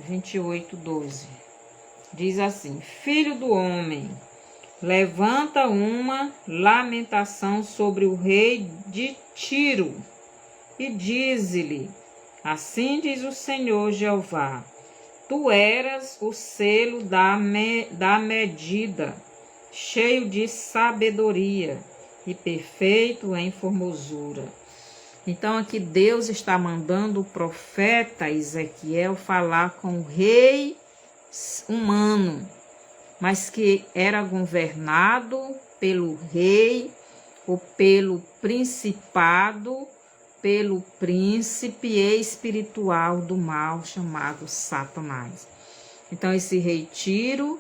[SPEAKER 1] 28:12. Diz assim: Filho do homem, levanta uma lamentação sobre o rei de Tiro e dize-lhe: assim diz o Senhor Jeová, tu eras o selo da medida, cheio de sabedoria e perfeito em formosura. Então aqui Deus está mandando o profeta Ezequiel falar com o rei humano, mas que era governado pelo rei ou pelo principado, pelo príncipe espiritual do mal chamado Satanás. Então esse rei Tiro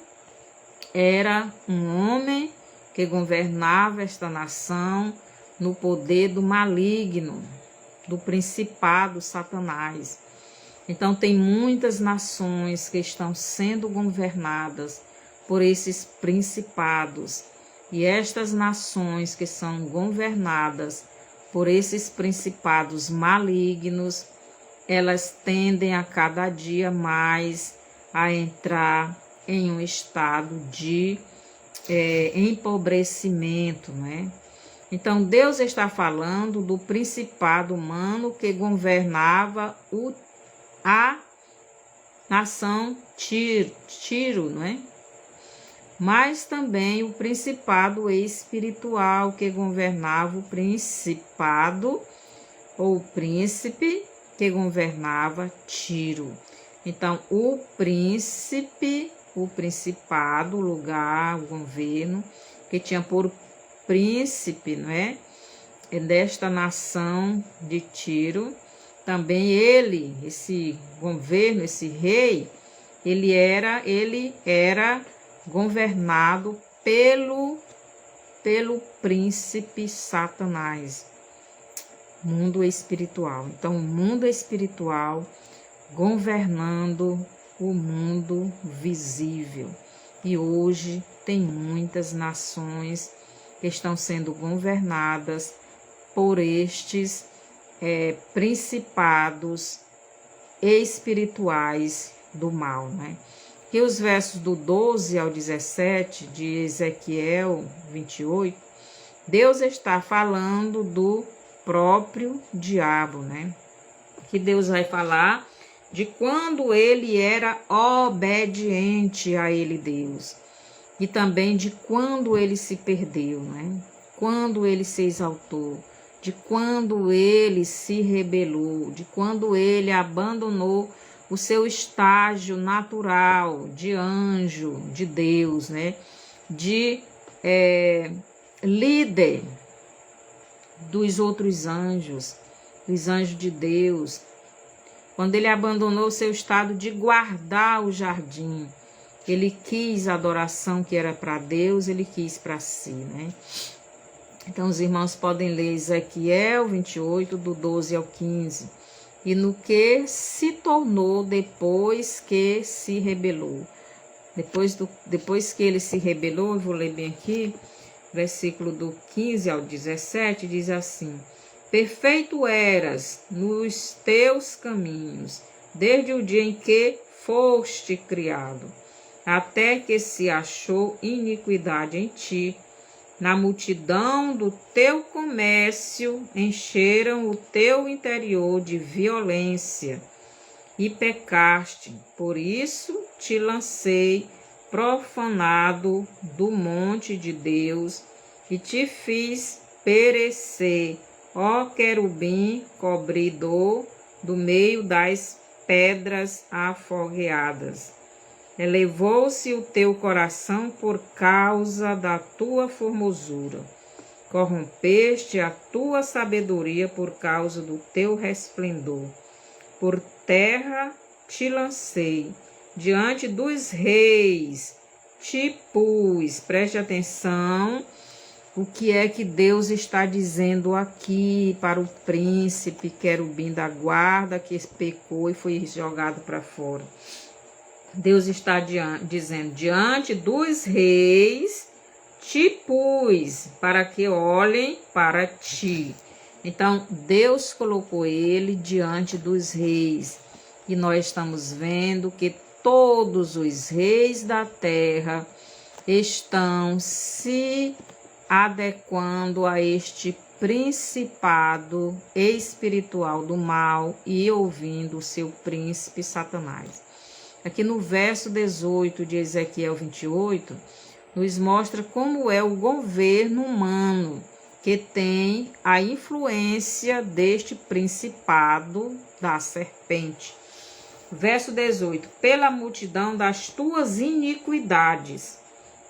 [SPEAKER 1] era um homem que governava esta nação no poder do maligno, do principado Satanás. Então tem muitas nações que estão sendo governadas por esses principados. E estas nações que são governadas por esses principados malignos, elas tendem a cada dia mais a entrar em um estado de empobrecimento, né? Então Deus está falando do principado humano que governava a nação Tiro, não é? Mas também o principado espiritual que governava o principado ou príncipe que governava Tiro. Então o príncipe, o principado, o lugar, o governo que tinha por príncipe, não é? Desta nação de Tiro, também ele, esse governo, esse rei, ele era governado pelo pelo príncipe Satanás. Mundo espiritual. Então, o mundo espiritual governando o mundo visível. E hoje tem muitas nações que estão sendo governadas por estes principados espirituais do mal, né? E os versos do 12 ao 17 de Ezequiel 28, Deus está falando do próprio diabo, né? Que Deus vai falar de quando ele era obediente a ele, Deus. E também de quando ele se perdeu, né? Quando ele se exaltou, de quando ele se rebelou, de quando ele abandonou o seu estágio natural de anjo de Deus, né? De líder dos outros anjos, dos anjos de Deus. Quando ele abandonou o seu estado de guardar o jardim, ele quis a adoração que era para Deus, ele quis para si, né? Então, os irmãos podem ler Ezequiel 28, do 12 ao 15. E no que se tornou depois que se rebelou. Depois que ele se rebelou, eu vou ler bem aqui, versículo do 15 ao 17, diz assim: perfeito eras nos teus caminhos, desde o dia em que foste criado, até que se achou iniquidade em ti. Na multidão do teu comércio encheram o teu interior de violência e pecaste. Por isso te lancei profanado do monte de Deus e te fiz perecer, ó querubim cobridor do meio das pedras afogueadas. Elevou-se o teu coração por causa da tua formosura. Corrompeste a tua sabedoria por causa do teu resplendor. Por terra te lancei, diante dos reis te pus. Preste atenção o que é que Deus está dizendo aqui para o príncipe querubim da guarda que pecou e foi jogado para fora. Deus está dizendo, diante dos reis te pus, para que olhem para ti. Então, Deus colocou ele diante dos reis. E nós estamos vendo que todos os reis da terra estão se adequando a este principado espiritual do mal e ouvindo o seu príncipe Satanás. Aqui no verso 18 de Ezequiel 28, nos mostra como é o governo humano que tem a influência deste principado da serpente. Verso 18, pela multidão das tuas iniquidades,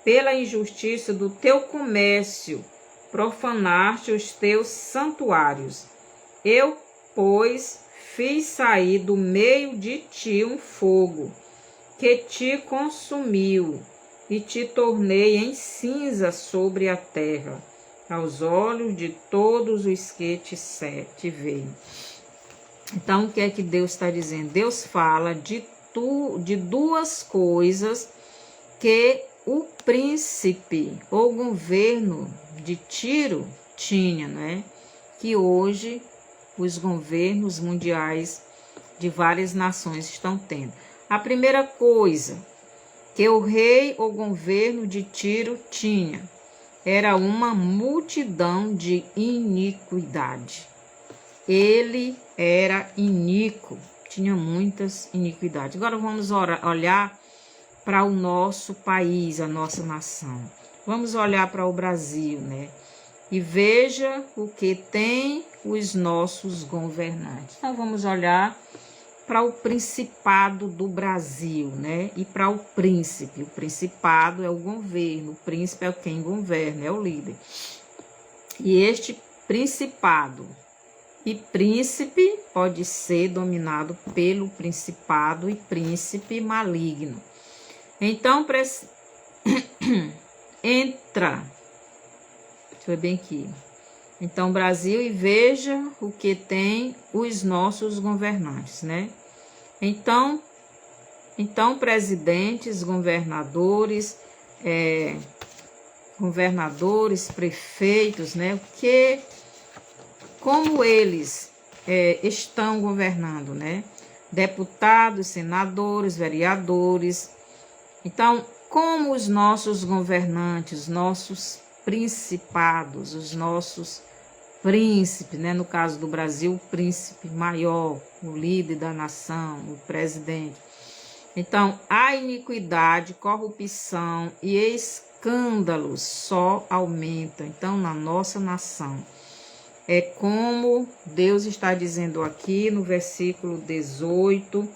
[SPEAKER 1] pela injustiça do teu comércio, profanaste os teus santuários. Eu, pois, fiz sair do meio de ti um fogo, que te consumiu, e te tornei em cinza sobre a terra, aos olhos de todos os que te veem. Então, o que é que Deus está dizendo? Deus fala de duas coisas que o príncipe ou governo de Tiro tinha, né? Que hoje os governos mundiais de várias nações estão tendo. A primeira coisa que o rei ou governo de Tiro tinha era uma multidão de iniquidade. Ele era iníquo, tinha muitas iniquidades. Agora vamos olhar para o nosso país, a nossa nação. Vamos olhar para o Brasil, né? E veja o que tem os nossos governantes. Então vamos olhar para o principado do Brasil, né? E para o príncipe. O principado é o governo, o príncipe é quem governa, é o líder. E este principado e príncipe pode ser dominado pelo principado e príncipe maligno. Então, entra foi bem aqui. Então, Brasil, e veja o que tem os nossos governantes, né? Então presidentes, governadores, prefeitos, né? Como eles estão governando, né? Deputados, senadores, vereadores. Então, como os nossos governantes, nossos principados, os nossos príncipes, né? No caso do Brasil, o príncipe maior, o líder da nação, o presidente. Então, a iniquidade, corrupção e escândalos só aumentam. Então, na nossa nação. É como Deus está dizendo aqui no versículo 18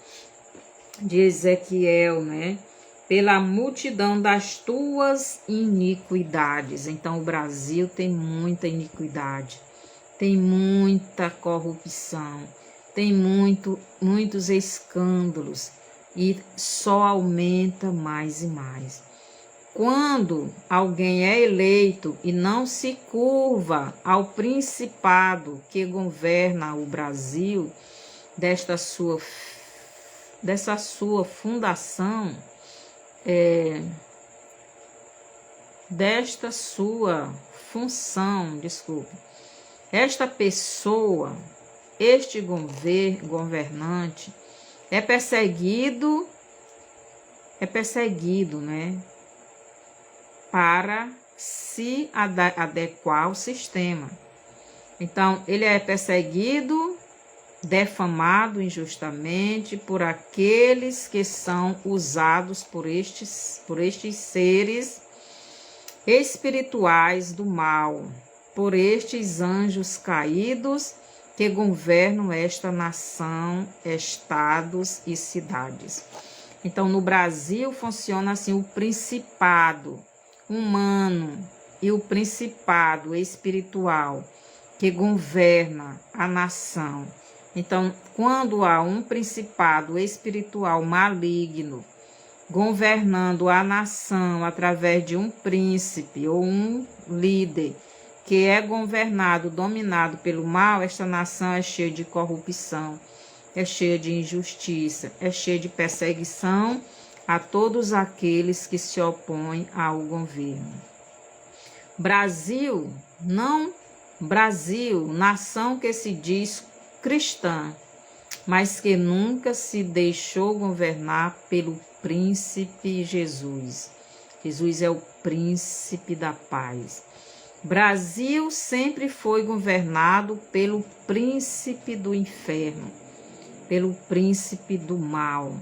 [SPEAKER 1] de Ezequiel, né? Pela multidão das tuas iniquidades. Então, o Brasil tem muita iniquidade, tem muita corrupção, tem muitos escândalos e só aumenta mais e mais. Quando alguém é eleito e não se curva ao principado que governa o Brasil, dessa sua fundação, desta sua função, esta pessoa, este governante é perseguido, né? Para se adequar ao sistema. Então, ele é perseguido, defamado injustamente por aqueles que são usados por estes seres espirituais do mal, por estes anjos caídos que governam esta nação, estados e cidades. Então, no Brasil funciona assim o principado humano e o principado espiritual que governa a nação. Então, quando há um principado espiritual maligno governando a nação através de um príncipe ou um líder que é governado, dominado pelo mal, esta nação é cheia de corrupção, é cheia de injustiça, é cheia de perseguição a todos aqueles que se opõem ao governo. Brasil, nação que se diz cristã, mas que nunca se deixou governar pelo príncipe Jesus. Jesus é o príncipe da paz. Brasil sempre foi governado pelo príncipe do inferno, pelo príncipe do mal,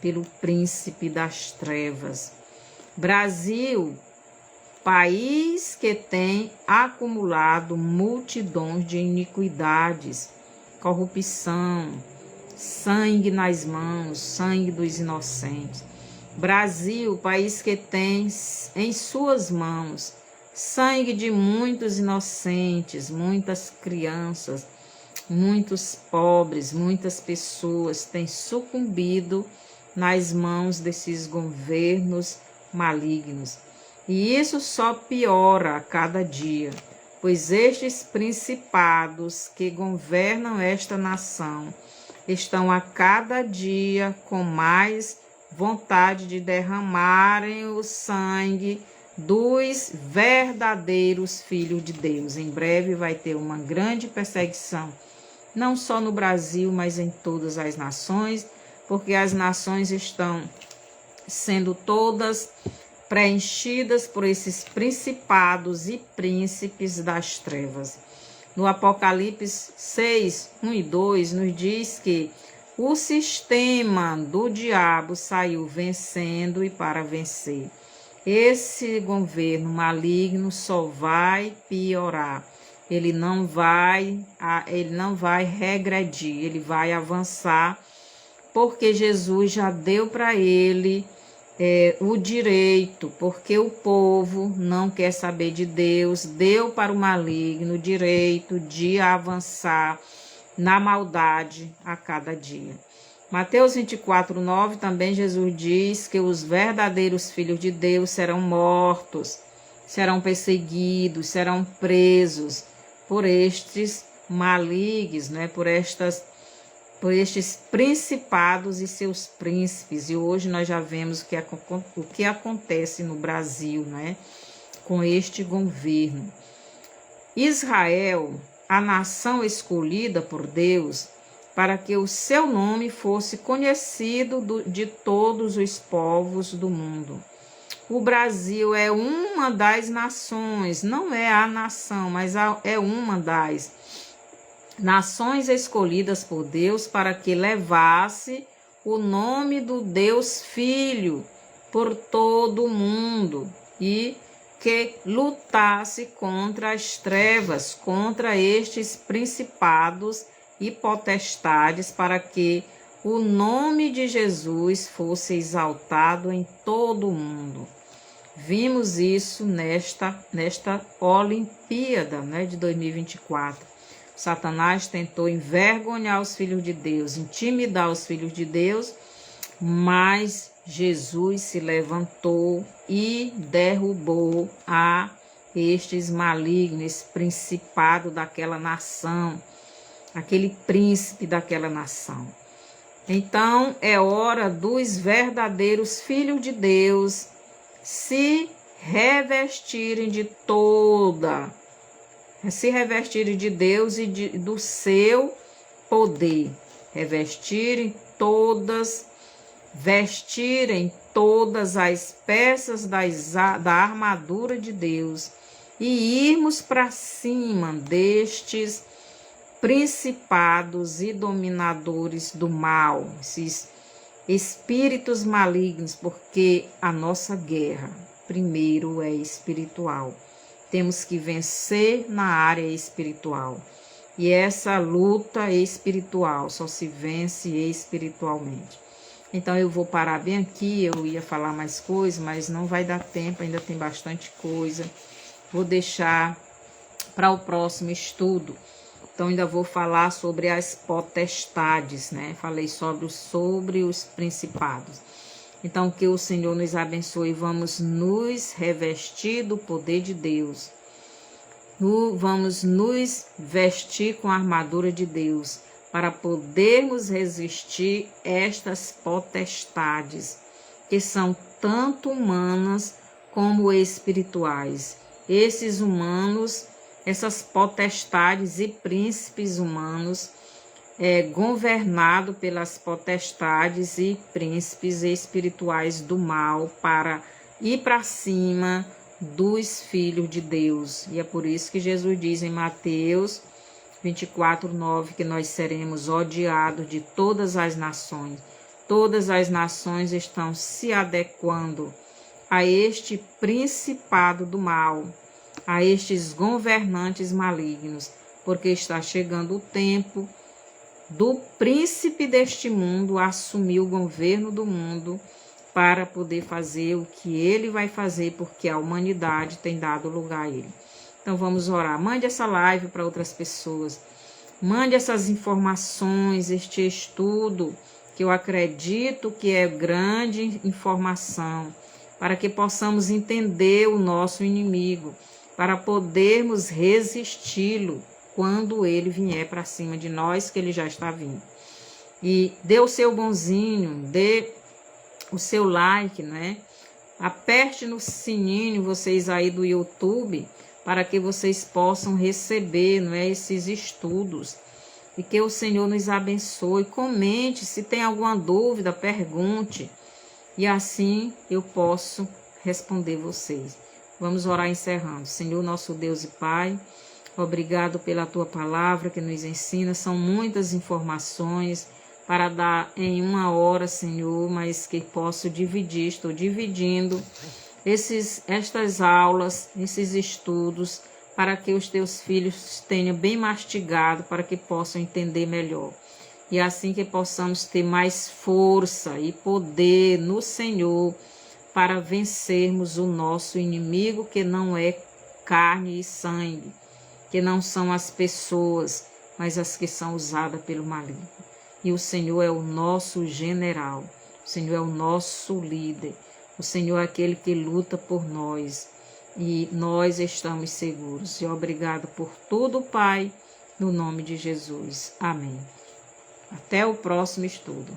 [SPEAKER 1] pelo príncipe das trevas. Brasil, país que tem acumulado multidões de iniquidades, corrupção, sangue nas mãos, sangue dos inocentes. Brasil, país que tem em suas mãos sangue de muitos inocentes, muitas crianças, muitos pobres, muitas pessoas têm sucumbido nas mãos desses governos malignos. E isso só piora a cada dia, pois estes principados que governam esta nação estão a cada dia com mais vontade de derramarem o sangue dos verdadeiros filhos de Deus. Em breve vai ter uma grande perseguição, não só no Brasil, mas em todas as nações, porque as nações estão sendo todas preenchidas por esses principados e príncipes das trevas. No Apocalipse 6, 1 e 2, nos diz que o sistema do diabo saiu vencendo e para vencer. Esse governo maligno só vai piorar. Ele não vai regredir, ele vai avançar, porque Jesus já deu para ele o direito, porque o povo não quer saber de Deus, deu para o maligno o direito de avançar na maldade a cada dia. Mateus 24, 9, também Jesus diz que os verdadeiros filhos de Deus serão mortos, serão perseguidos, serão presos por estes malignos, né? Por estes principados e seus príncipes. E hoje nós já vemos o que acontece no Brasil, né? Com este governo. Israel, a nação escolhida por Deus, para que o seu nome fosse conhecido de todos os povos do mundo. O Brasil é uma das nações, não é a nação, mas é uma das nações escolhidas por Deus para que levasse o nome do Deus Filho por todo o mundo e que lutasse contra as trevas, contra estes principados e potestades, para que o nome de Jesus fosse exaltado em todo o mundo. Vimos isso nesta Olimpíada, né, de 2024. Satanás tentou envergonhar os filhos de Deus, intimidar os filhos de Deus, mas Jesus se levantou e derrubou a estes malignos, principado daquela nação, aquele príncipe daquela nação. Então é hora dos verdadeiros filhos de Deus se revestirem de Deus e do seu poder, vestirem todas as peças da armadura de Deus e irmos para cima destes principados e dominadores do mal, esses espíritos malignos, porque a nossa guerra primeiro é espiritual. Temos que vencer na área espiritual. E essa luta espiritual só se vence espiritualmente. Então eu vou parar bem aqui, eu ia falar mais coisas, mas não vai dar tempo, ainda tem bastante coisa. Vou deixar para o próximo estudo. Então ainda vou falar sobre as potestades, né? Falei sobre os principados. Então que o Senhor nos abençoe, vamos nos revestir do poder de Deus. Vamos nos vestir com a armadura de Deus para podermos resistir estas potestades, que são tanto humanas como espirituais. Esses humanos, essas potestades e príncipes humanos, governado pelas potestades e príncipes espirituais do mal, para ir para cima dos filhos de Deus. E é por isso que Jesus diz em Mateus 24:9 que nós seremos odiados de todas as nações. Todas as nações estão se adequando a este principado do mal, a estes governantes malignos, porque está chegando o tempo do príncipe deste mundo assumir o governo do mundo para poder fazer o que ele vai fazer, porque a humanidade tem dado lugar a ele. Então vamos orar. Mande essa live para outras pessoas. Mande essas informações, este estudo, que eu acredito que é grande informação, para que possamos entender o nosso inimigo, para podermos resisti-lo quando ele vier para cima de nós, que ele já está vindo. E dê o seu bonzinho, dê o seu like, né? Aperte no sininho, vocês aí do YouTube, para que vocês possam receber, não é, esses estudos. E que o Senhor nos abençoe. Comente, se tem alguma dúvida, pergunte. E assim eu posso responder vocês. Vamos orar encerrando. Senhor, nosso Deus e Pai, obrigado pela Tua palavra que nos ensina. São muitas informações para dar em uma hora, Senhor, mas que posso dividir. Estou dividindo estas aulas, esses estudos, para que os Teus filhos tenham bem mastigado, para que possam entender melhor. E assim que possamos ter mais força e poder no Senhor, para vencermos o nosso inimigo, que não é carne e sangue, que não são as pessoas, mas as que são usadas pelo maligno. E o Senhor é o nosso general, o Senhor é o nosso líder, o Senhor é aquele que luta por nós. e nós estamos seguros. E obrigado por tudo, Pai, no nome de Jesus. Amém. Até o próximo estudo.